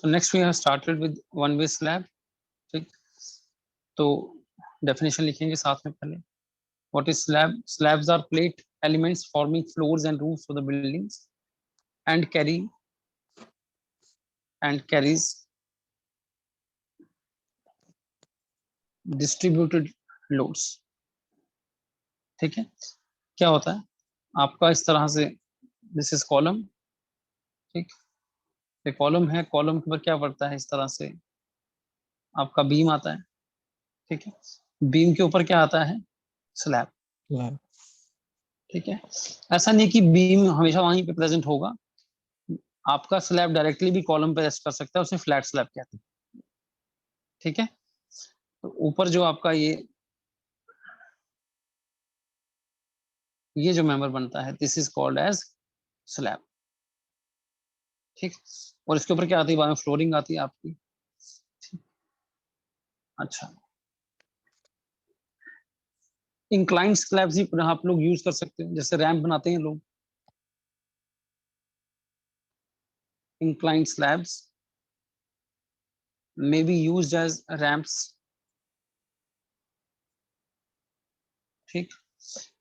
So next we have started with one way slab. ठीक, तो definition लिखेंगे साथ में पहले. What is slab? Slabs are plate elements forming floors and roofs of the buildings and carries distributed loads. ठीक है, क्या होता है आपका इस तरह से, दिस इज कॉलम. ठीक, ये कॉलम है, कॉलम के ऊपर क्या पड़ता है, इस तरह से आपका बीम आता है. ठीक है, बीम के ऊपर क्या आता है, स्लैब. ठीक है, ऐसा नहीं कि बीम हमेशा वहीं पे प्रेजेंट होगा, आपका स्लैब डायरेक्टली भी कॉलम पे रेस्ट कर सकता है, उसे फ्लैट स्लैब कहते हैं. ठीक है, तो ऊपर जो आपका ये जो मेंबर बनता है, this is called as slab. ठीक, और इसके ऊपर क्या आती है, बाद में फ्लोरिंग आती है आपकी. अच्छा, इंक्लाइंड स्लैब्स ही आप लोग यूज कर सकते हैं, जैसे रैंप बनाते हैं लोग. Inclined slabs may be used as ramps. ठीक,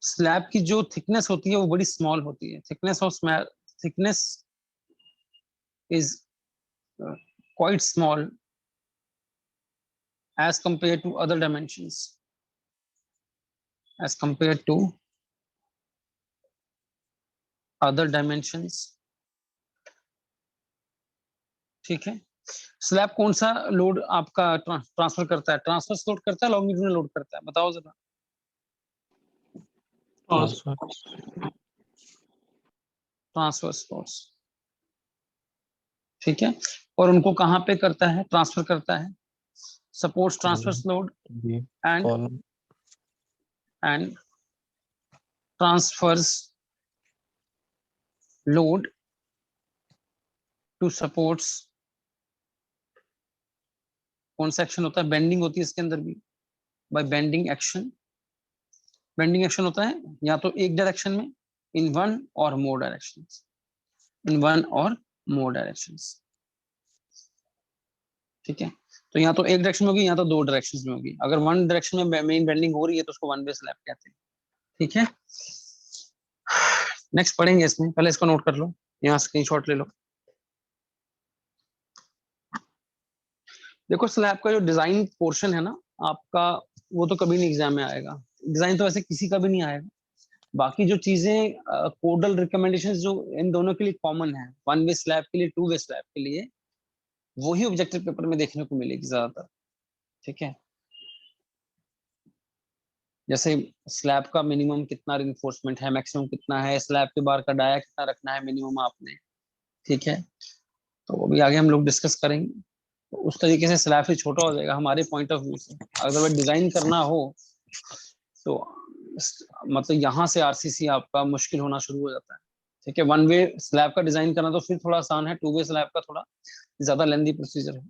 स्लैब की जो थिकनेस होती है वो बड़ी स्मॉल होती है. Thickness is quite small as compared to other dimensions. As compared to other dimensions. ठीक है, स्लैब कौन सा लोड आपका ट्रांसफर करता है, ट्रांसवर्स लोड करता है, लॉन्गिट्यूडनल लोड करता है, बताओ जरा. Transverse loads. ठीक है, और उनको कहां पे करता है, ट्रांसफर करता है, supports transverse load and transfers load to supports. कौन सा एक्शन होता है, बेंडिंग होती है इसके अंदर भी, by bending action. Bending action होता है या तो एक डायरेक्शन में, इन वन और मोर डायरेक्शंस, इन वन और मोर डायरेक्शंस. ठीक है, तो या तो एक डायरेक्शन में होगी या तो दो डायरेक्शंस में होगी. अगर वन डायरेक्शन में मेन बेंडिंग हो रही है तो उसको वन वे स्लैब कहते हैं. ठीक है, नेक्स्ट पढ़ेंगे इसमें, पहले इसको नोट कर लो, यहाँ स्क्रीनशॉट ले लो. देखो, स्लैब का जो डिजाइन पोर्शन है ना आपका, वो तो कभी नहीं एग्जाम में आएगा. डिजाइन तो वैसे किसी का भी नहीं आएगा. बाकी जो चीजें कोडल रिकमेंडेशंस जो इन दोनों के लिए कॉमन है, वन वे स्लैब के लिए, टू वे स्लैब के लिए, वही ऑब्जेक्टिव पेपर में देखने को मिलेगी ज्यादातर. ठीक है, जैसे स्लैब का मिनिमम कितना रिइंफोर्समेंट है, मैक्सिमम कितना है, स्लैब के बाहर का डाया कितना रखना है मिनिमम आपने. ठीक है, तो अभी आगे हम लोग डिस्कस करेंगे. तो उस तरीके से स्लैब ही छोटा हो जाएगा हमारे पॉइंट ऑफ व्यू से. अगर वह डिजाइन करना हो तो मतलब यहाँ से आरसीसी आपका मुश्किल होना शुरू हो जाता है. ठीक है, वन वे स्लैब का डिजाइन करना तो फिर थोड़ा आसान है, टू वे स्लैब का थोड़ा ज्यादा लेंदी प्रोसीजर है.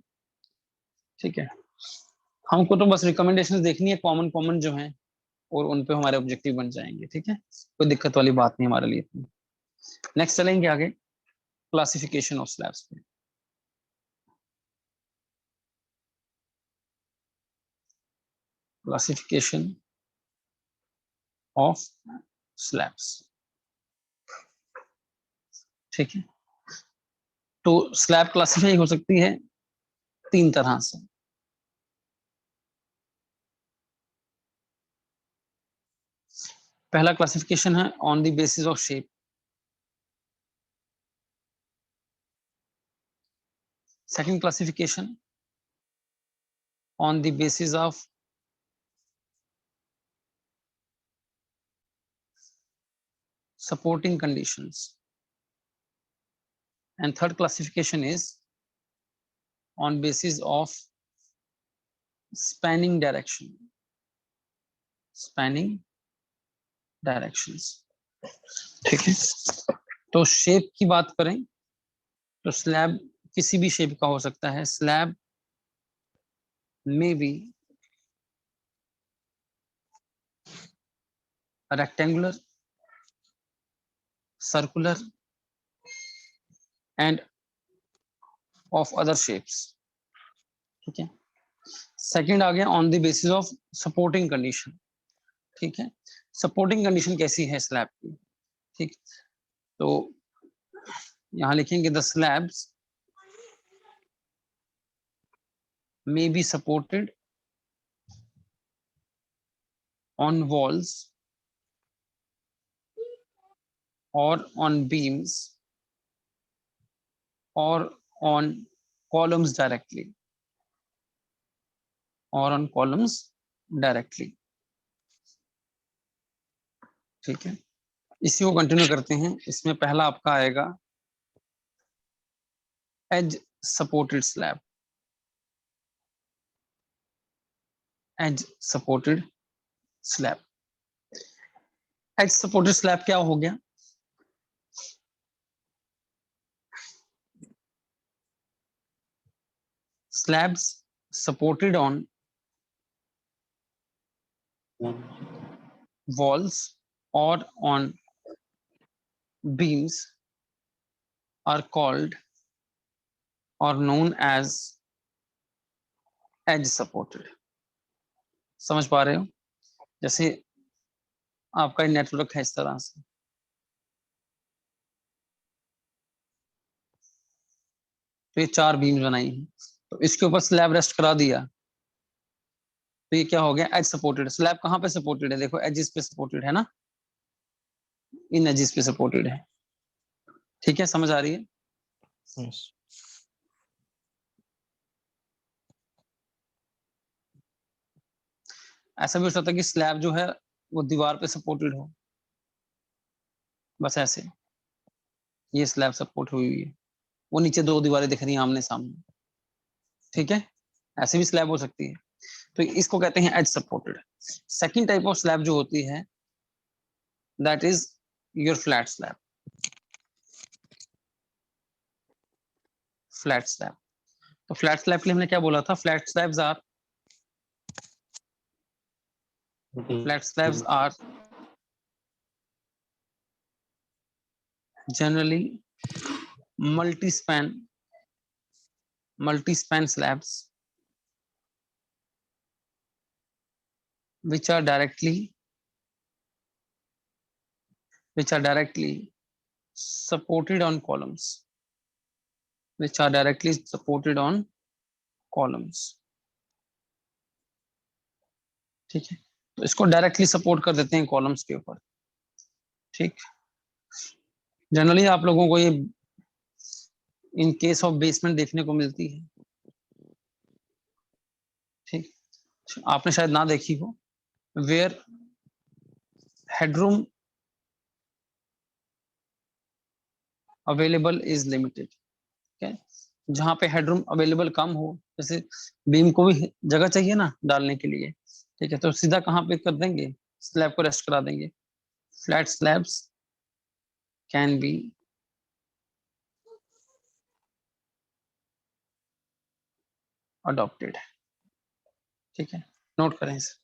ठीक है, हमको तो बस रिकमेंडेशंस देखनी है कॉमन कॉमन जो हैं, और उन पे हमारे ऑब्जेक्टिव बन जाएंगे. ठीक है, कोई दिक्कत वाली बात नहीं हमारे लिए. नेक्स्ट चलेंगे आगे, क्लासिफिकेशन ऑफ स्लैब्स पे. Classification of slabs. ठीक है, तो स्लैब क्लासिफाई हो सकती है तीन तरह से. पहला क्लासिफिकेशन है on the basis of shape. Second classification on the basis of supporting conditions, and third classification is on basis of spanning direction, spanning directions. ठीक है, तो शेप की बात करें तो स्लैब किसी भी शेप का हो सकता है. स्लैब में भी rectangular, circular and of other shapes. ठीक है, सेकंड आ गया on the basis of supporting condition. ठीक है, सपोर्टिंग कंडीशन कैसी है स्लैब की? ठीक, तो यहां लिखेंगे the slabs may be supported on walls or on beams or on columns directly or on columns directly। ठीक है, इसी को कंटिन्यू करते हैं। इसमें पहला आपका आएगा edge supported slab. Edge supported slab, edge supported slab क्या हो गया? slabs supported on walls or on beams are called or known as edge supported। समझ पा रहे हो? जैसे आपका नेटवर्क है इस तरह से, तो ये 4 बीम बनाई है, तो इसके ऊपर स्लैब रेस्ट करा दिया, तो ये क्या हो गया? As supported. स्लैब कहाँ पे सपोर्टेड है? देखो एजिस पे सपोर्टेड है ना, इन एजिस पे सपोर्टेड है। ठीक है, समझ आ रही है? yes. ऐसा भी हो सकता है कि स्लैब जो है वो दीवार पे सपोर्टेड हो, बस ऐसे ये स्लैब सपोर्ट हुई हुई है, वो नीचे 2 दीवारें दिख रही हैं आमने सामने। ठीक है, ऐसे भी स्लैब हो सकती है, तो इसको कहते हैं edge supported. Second type of slab जो होती है that is your flat slab. Flat slab, तो फ्लैट स्लैब के लिए हमने क्या बोला था? Flat slabs are generally multi-span slabs which are directly supported on columns, which are directly supported on columns। ठीक है, तो इसको डायरेक्टली सपोर्ट कर देते हैं कॉलम्स के ऊपर। ठीक, जनरली आप लोगों को ये इन केस ऑफ बेसमेंट देखने को मिलती है। ठीक, आपने शायद ना देखी हो, where headroom available is limited. ठीक है, जहाँ पे हेडरूम अवेलेबल कम हो, जैसे बीम को भी जगह चाहिए ना डालने के लिए, ठीक है, तो सीधा कहाँ पे कर देंगे? स्लैब को रेस्ट करा देंगे। Flat slabs can be adopted. ठीक है, नोट करें इसे।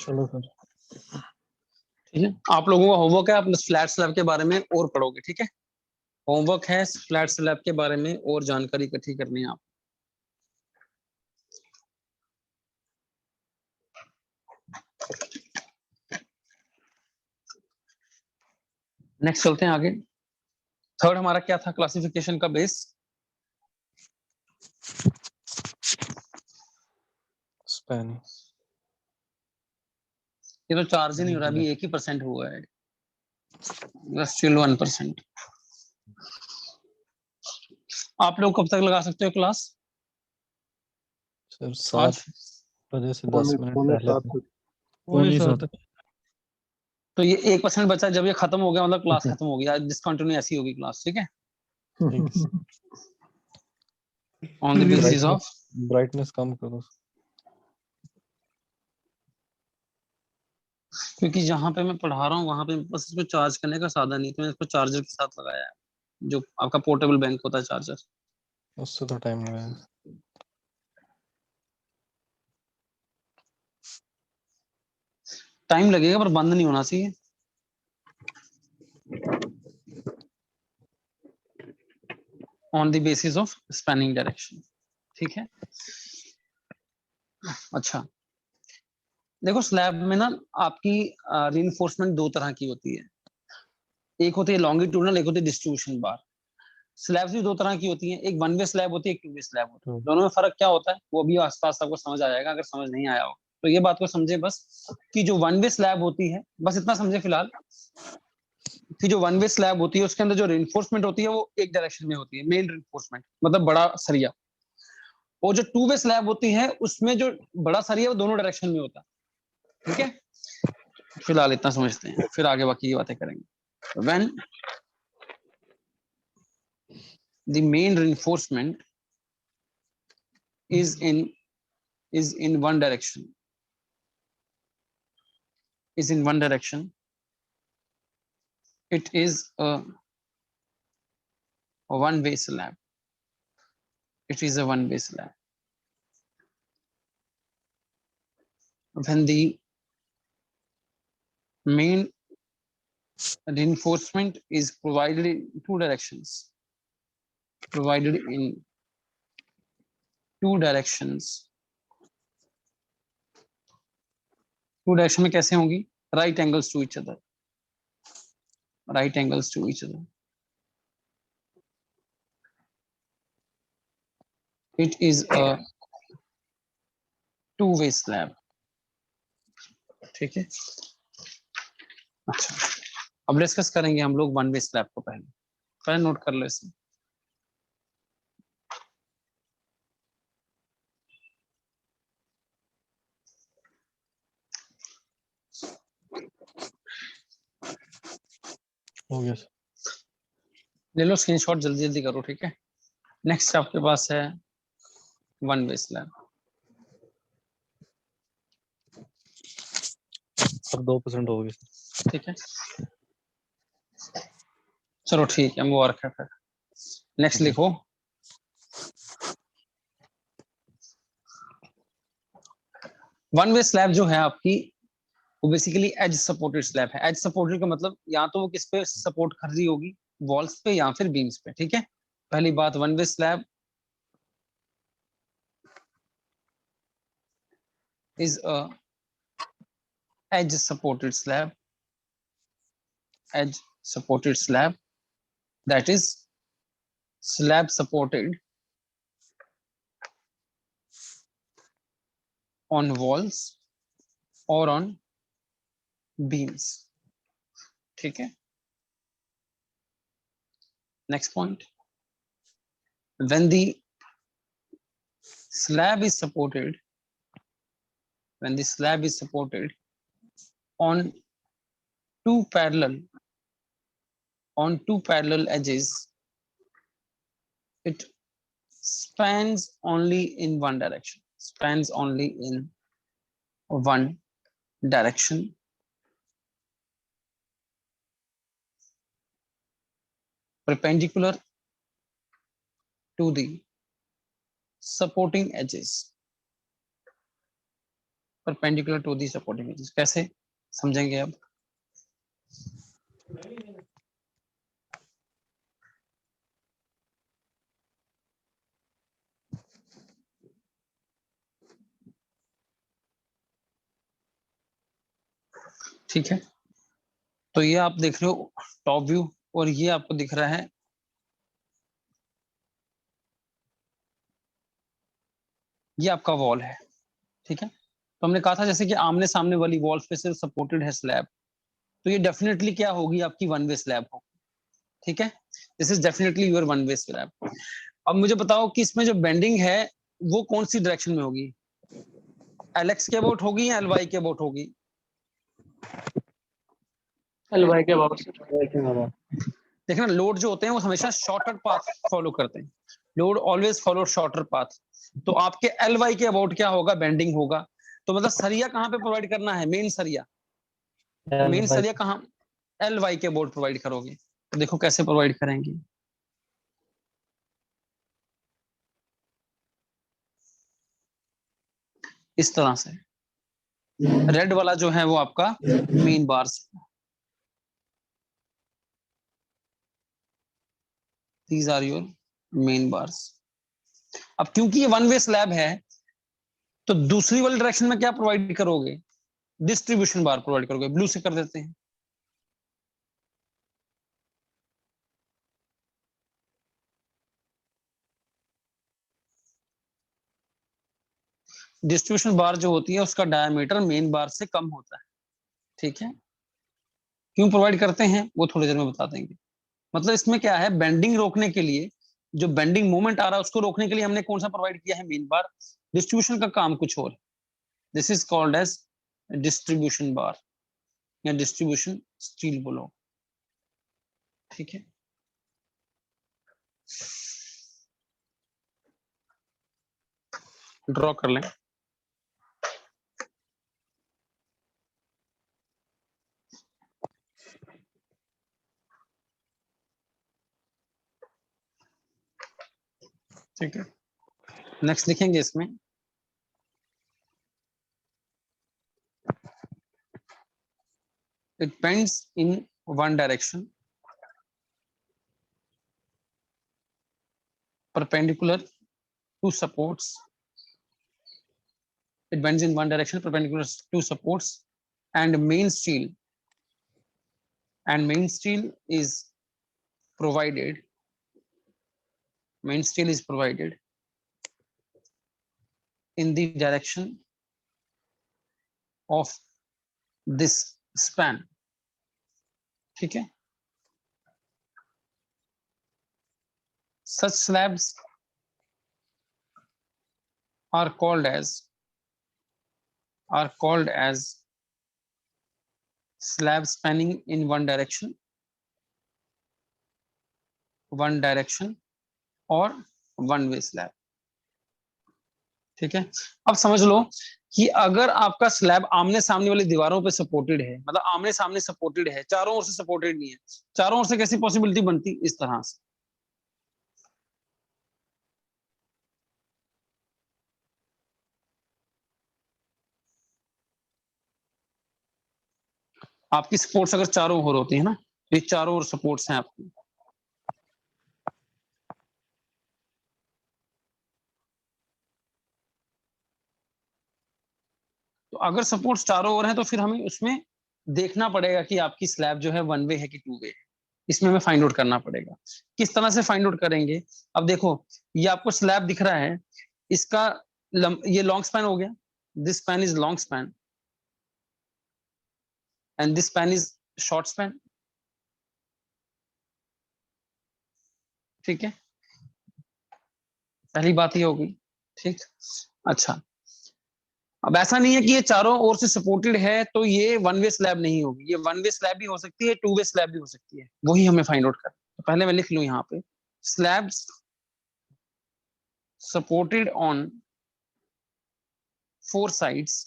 चलो सर। ठीक है, आप लोगों का होमवर्क है, आप फ्लैट स्लैब के बारे में और पढ़ोगे। ठीक है, होमवर्क है फ्लैट स्लैब के बारे में और जानकारी इकट्ठी करनी है आप। नेक्स्ट चलते हैं आगे। थर्ड हमारा क्या था क्लासिफिकेशन का बेस? स्पैन। ये तो चार्ज ही नहीं हो रहा, अभी 1% हुआ है, बस स्टिल 1%। आप लोग कब तक लगा सकते हो क्लास? सर 7 बजे से 10 मिनट पहले। वही सर। तो ये 1% बचा, जब ये खत्म हो गया मतलब क्लास खत्म हो गया, डिसकंटिन्यू ऐसी होगी क्लास। ठीक है, on the basis of brightness कम करो। क्योंकि जहां पे मैं पढ़ा रहा हूँ वहां पे बस इसको चार्ज करने का साधन नहीं, तो मैंने इसको चार्जर के साथ लगाया है। जो आपका पोर्टेबल बैंक होता है चार्जर, उससे तो टाइम लगेगा। टाइम लगेगा पर बंद नहीं होना चाहिए। On the basis of spanning direction, ठीक है। अच्छा देखो स्लैब में ना आपकी रीइंफोर्समेंट दो तरह की होती है, एक होती है लॉन्गिट्यूडनल, एक होती है डिस्ट्रीब्यूशन बार। स्लैब्स भी दो तरह की होती हैं, एक वन वे स्लैब होती है, एक टू वे स्लैब होती है। दोनों में फर्क क्या होता है वो भी आसपास आपको समझ आ जाएगा, अगर समझ नहीं आया हो तो ये बात को समझे बस, कि जो वन वे स्लैब होती है, बस इतना समझे फिलहाल, कि जो वन वे स्लैब होती है उसके अंदर जो रिइंफोर्समेंट होती है वो एक डायरेक्शन में होती है, मेन रिइंफोर्समेंट मतलब बड़ा सरिया। और जो टू वे स्लैब होती है उसमें जो बड़ा सरिया वो दोनों डायरेक्शन में होता है, ठीक है। फिलहाल इतना समझते हैं, फिर आगे बाकी की बातें करेंगे। When the main reinforcement is in one direction, it is a one way slab, it is a one way slab. When the main reinforcement is provided in two directions, provided in two directions, two direction में कैसे होंगी, right angles to each other, right angles to each other, it is a two way slab, ठीक है। अच्छा अब discuss करेंगे हम लोग वन वे स्लैब को, पहले नोट कर लो इसे। हो गया। ले लो स्क्रीनशॉट, जल्दी जल्दी करो, ठीक है। नेक्स्ट आपके पास है वन वे स्लैब, अब 2% हो गया, ठीक है। चलो ठीक है, वो वर्क है फिर। नेक्स्ट लिखो, वन वे स्लैब जो है आपकी वो बेसिकली एज सपोर्टेड स्लैब है। एज सपोर्टेड का मतलब या तो वो किस पे सपोर्ट कर रही होगी, वॉल्स पे या फिर बीम्स पे, ठीक है। पहली बात, one way slab is a edge supported slab, edge supported slab, that is slab supported on walls or on beams, ठीक है। next point, when the slab is supported, when the slab is supported on two parallel edges, it spans only in one direction, spans only in one direction, perpendicular to the supporting edges, perpendicular to the supporting edges। कैसे समझेंगे अब, ठीक है। तो ये आप देख रहे हो टॉप व्यू, और ये आपको दिख रहा है ये आपका वॉल है, ठीक है। तो हमने कहा था जैसे कि आमने सामने वाली वॉल पे सिर्फ सपोर्टेड है स्लैब, तो ये डेफिनेटली क्या होगी, आपकी वन वे स्लैब होगी, ठीक है। This is definitely your one way slab. अब मुझे बताओ कि इसमें जो बेंडिंग है वो कौन सी डायरेक्शन में होगी, एलएक्स के अबाउट होगी या एलवाई के अबाउट होगी, एलवाई के अबाउट। देखना लोड जो होते हैं वो हमेशा शॉर्टर पाथ फॉलो करते हैं, load always follow shorter path. तो आपके एलवाई के अबाउट क्या होगा, बेंडिंग होगा। तो मतलब सरिया कहाँ पे प्रोवाइड करना है, मेन सरिया, मेन सरिया कहाँ, एलवाई के अबाउट प्रोवाइड करोगे। तो देखो कैसे प्रोवाइड करेंगे, इस तरह से। रेड वाला जो है वो आपका main bars, these are your main bars. अब क्योंकि ये वन वे स्लैब है तो दूसरी वाली डायरेक्शन में क्या प्रोवाइड करोगे, डिस्ट्रीब्यूशन बार प्रोवाइड करोगे। ब्लू से कर देते हैं। डिस्ट्रीब्यूशन बार जो होती है उसका डायमीटर मेन बार से कम होता है, ठीक है। क्यों प्रोवाइड करते हैं वो थोड़ी देर में बता देंगे। मतलब इसमें क्या है, बेंडिंग रोकने के लिए, जो बेंडिंग मोमेंट आ रहा है उसको रोकने के लिए हमने कौन सा प्रोवाइड किया है, मेन बार। डिस्ट्रीब्यूशन का काम कुछ और है। This is called as distribution bar या डिस्ट्रीब्यूशन स्टील ब्लॉक, ठीक है। ड्रॉ कर लें। ठीक है, नेक्स्ट लिखेंगे इसमें it bends in one direction perpendicular to supports. It bends in one direction perpendicular to supports and main steel is provided, main steel is provided in the direction of this span, ठीक है। Such slabs are called as slab spanning in one direction or one way slab, ठीक है। अब समझ लो कि अगर आपका slab आमने सामने वाली दीवारों पे सपोर्टेड है, मतलब आमने सामने सपोर्टेड है, चारों ओर से सपोर्टेड नहीं है, चारों ओर से कैसी पॉसिबिलिटी बनती, इस तरह से। आपकी सपोर्ट्स अगर चारों ओर होती है ना, ये चारों ओर सपोर्ट्स हैं आपकी, तो अगर सपोर्ट्स चारों ओर हैं तो फिर हमें उसमें देखना पड़ेगा कि आपकी स्लैब जो है वन वे है कि टू वे है। इसमें हमें फाइंड आउट करना पड़ेगा। किस तरह से फाइंड आउट करेंगे, अब देखो ये आपको स्लैब दिख रहा है, इसका ये लॉन्ग स्पैन हो गया, this span is long span and this span is short span, ठीक है। पहली बात ये होगी, ठीक। अच्छा, अब ऐसा नहीं है कि ये चारों ओर से सपोर्टेड है तो ये वन वे स्लैब नहीं होगी, ये वन वे स्लैब भी हो सकती है, टू वे स्लैब भी हो सकती है, वही हमें फाइंड आउट करना। तो पहले मैं लिख लूं यहाँ पे, slabs supported on four sides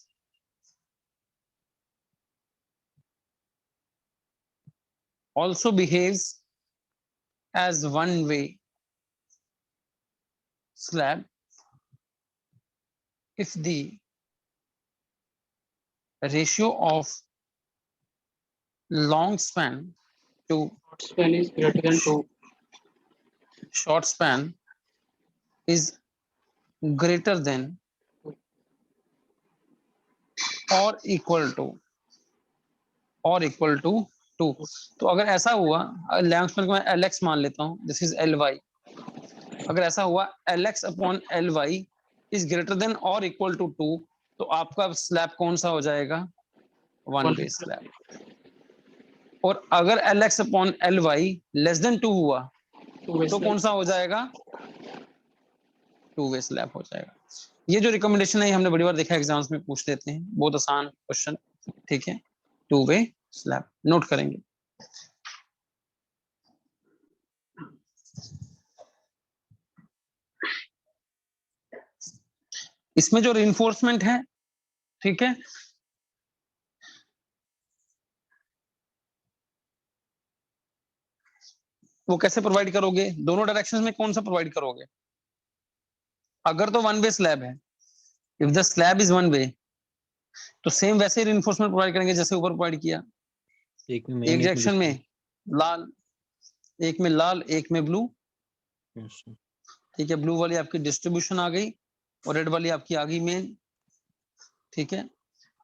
also behaves as one way slab if the ratio of long span to span is greater than 2. short span is greater than or equal to 2। तो अगर ऐसा हुआ, लॉन्ग स्पैन को मैं LX मान लेता हूं, this is LY। अगर ऐसा हुआ LX upon LY is greater than और इक्वल टू 2, तो आपका स्लैब कौन सा हो जाएगा, वन वे स्लैब। और अगर LX upon LY less than 2 हुआ तो कौन सा हो जाएगा, टू वे स्लैब हो जाएगा। ये जो रिकमेंडेशन है हमने बड़ी बार देखा एग्जाम्स में पूछ लेते हैं, बहुत आसान क्वेश्चन, ठीक है। टू वे स्लैब नोट करेंगे। इसमें जो रिइंफोर्समेंट है, ठीक है, वो कैसे प्रोवाइड करोगे, दोनों डायरेक्शंस में कौन सा प्रोवाइड करोगे। अगर तो वन वे स्लैब है, if the slab is one way, तो सेम वैसे रिइंफोर्समेंट प्रोवाइड करेंगे जैसे ऊपर प्रोवाइड किया, एक में एक डायरेक्शन में लाल, एक में लाल, एक में ब्लू। ठीक है, ब्लू वाली आपकी डिस्ट्रीब्यूशन आ गई और रेड वाली आपकी आ गई मेन। ठीक है,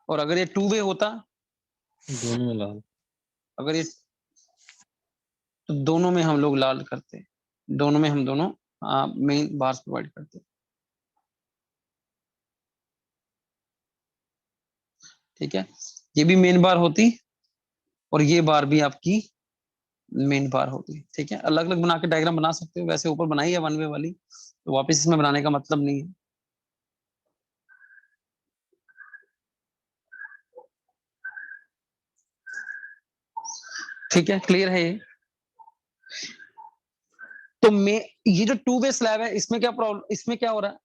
और अगर ये टू वे होता, दोनों में लाल, अगर ये तो दोनों में हम लोग लाल करते, दोनों में हम दोनों मेन बार्स प्रोवाइड करते। ठीक है, ये भी मेन बार होती और ये बार भी आपकी मेन बार होगी। ठीक है, अलग अलग बना के डायग्राम बना सकते हो, वैसे ऊपर बनाई है वन वे वाली, तो वापस इसमें बनाने का मतलब नहीं है। ठीक है, क्लियर है ये? तो ये जो टू वे स्लैब है, इसमें क्या प्रॉब्लम, इसमें क्या हो रहा है,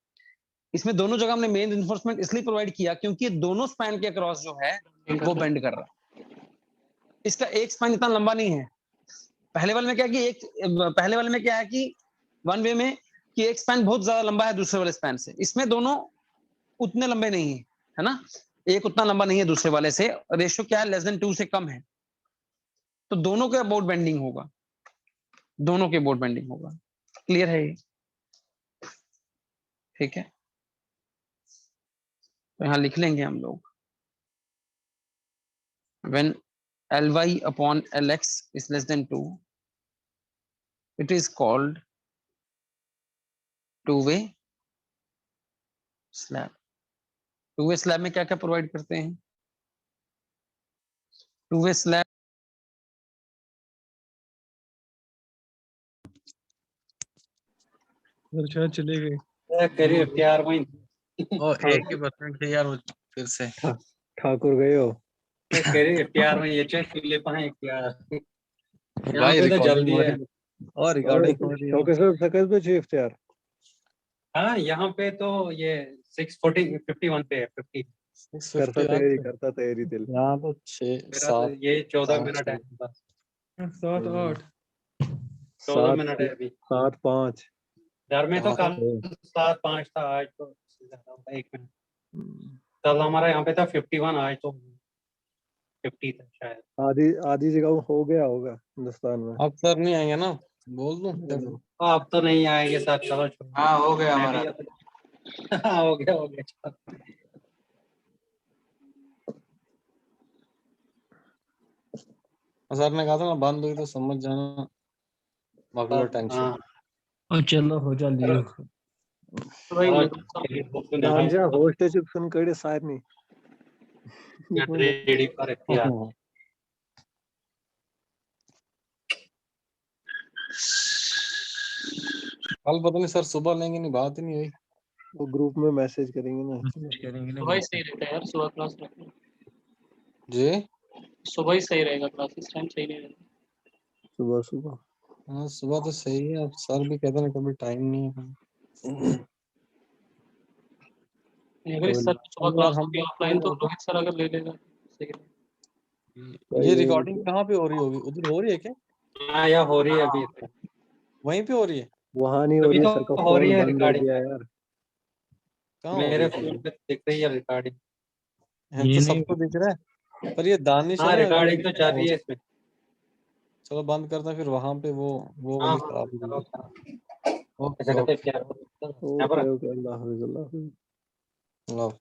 इसमें दोनों जगह हमने मेन रिइंफोर्समेंट इसलिए प्रोवाइड किया क्योंकि दोनों स्पैन के अक्रॉस जो है वो बेंड कर रहा है। इसका एक स्पैन इतना लंबा नहीं है। पहले वाले में क्या कि पहले वाले में क्या है कि वन वे में कि एक स्पैन बहुत ज्यादा लंबा है दूसरे वाले स्पैन से, इसमें दोनों उतने लंबे नहीं है, है ना, एक उतना लंबा नहीं है दूसरे वाले से, रेशियो क्या है, लेस देन 2 से कम है, तो दोनों के अबाउट बेंडिंग होगा, दोनों के अबाउट बेंडिंग होगा। क्लियर है ये? ठीक है, तो यहां लिख लेंगे हम लोग, when Ly upon Lx is less than 2, it is called two-way slab. Two-way slab में क्या क्या प्रोवाइड करते हैं? टू-वे स्लैब शायद चले गए। करिए प्यार वहीं और एक ही परसेंट थे यार वो फिर से। ठाकुर गए हो करिए प्यार में ये चेक ले पाए प्यार यहाँ भाई पे तो रिकॉर्डिंग जल्दी हो है। रही है और रिकॉर्डिंग हो रही है। शौकत साहब सकत पे चीफ थे यार हाँ यहाँ पे तो ये 6:51 पे है 50। करता तैयारी दिल यहाँ तो 6 मेरा तो 7 ये 14 7 मिनट है बस 7 8 14 मिनट है अभी। 7 5 घर में तो कल 7:05 था, आज तो ज्यादा होगा 1 मिनट। कल हमारा यहाँ पे था 51, आज तो 50 था शायद। आधी आधी जगह हो गया होगा हिंदुस्तान में अब सर नहीं आएंगे ना, बोल दूं। अब तो नहीं आएंगे सर, चलो छोड़ो। हाँ हो गया मैं हमारा। भी हाँ हो गया चलो। सर ने कहा था ना बंद हुई तो समझ जाना, बाकी टेंशन। हाँ और चलो हो जल्दी गांजा होस्ट चिप्सन कड़े सार नहीं रेडी पर इख्तियार। कल पता नहीं सर सुबह लेंगे, नहीं बात ही नहीं हुई। वो ग्रुप में मैसेज करेंगे ना करेंगे ना। सुबह ही सही रहता है यार, सुबह क्लास रखना। जी सुबह ही सही रहेगा क्लास, इस टाइम सही नहीं रहता। सुबह सुबह हाँ सुबह तो सही है, अब सर भी कहते ना कभी टाइम नहीं है। अगर इस सर सुबह क्लास हम होगी ऑफलाइन तो रोहित सर अगर ले लेगा सही रहेगा। ये रिकॉर्डिंग कहाँ पे हो रही होगी, उधर हो रही है क्या? हाँ या हो रही है अभी तो। वहीं पे हो रही है? वहां नहीं हो अभी रही तो सर का हो रही फोन है बंद हो रिकॉर्डिंग, गया यार कहाँ हो मेरे रही है? फोन पे दिख रही है रिकॉर्डिंग। तो सबको दिख रहा है, पर ये दानिश हाँ है ना, रिकॉर्डिंग तो चल रही है इसमें। चलो बंद करता है, फिर वहां पे वो हाँ वाली हाँ खराब चलो होगी। चलो। ओके ऐसा करते ओके हैं क्या ओके ओके अल्लाह हाफिज अल्लाह हाफिज लव।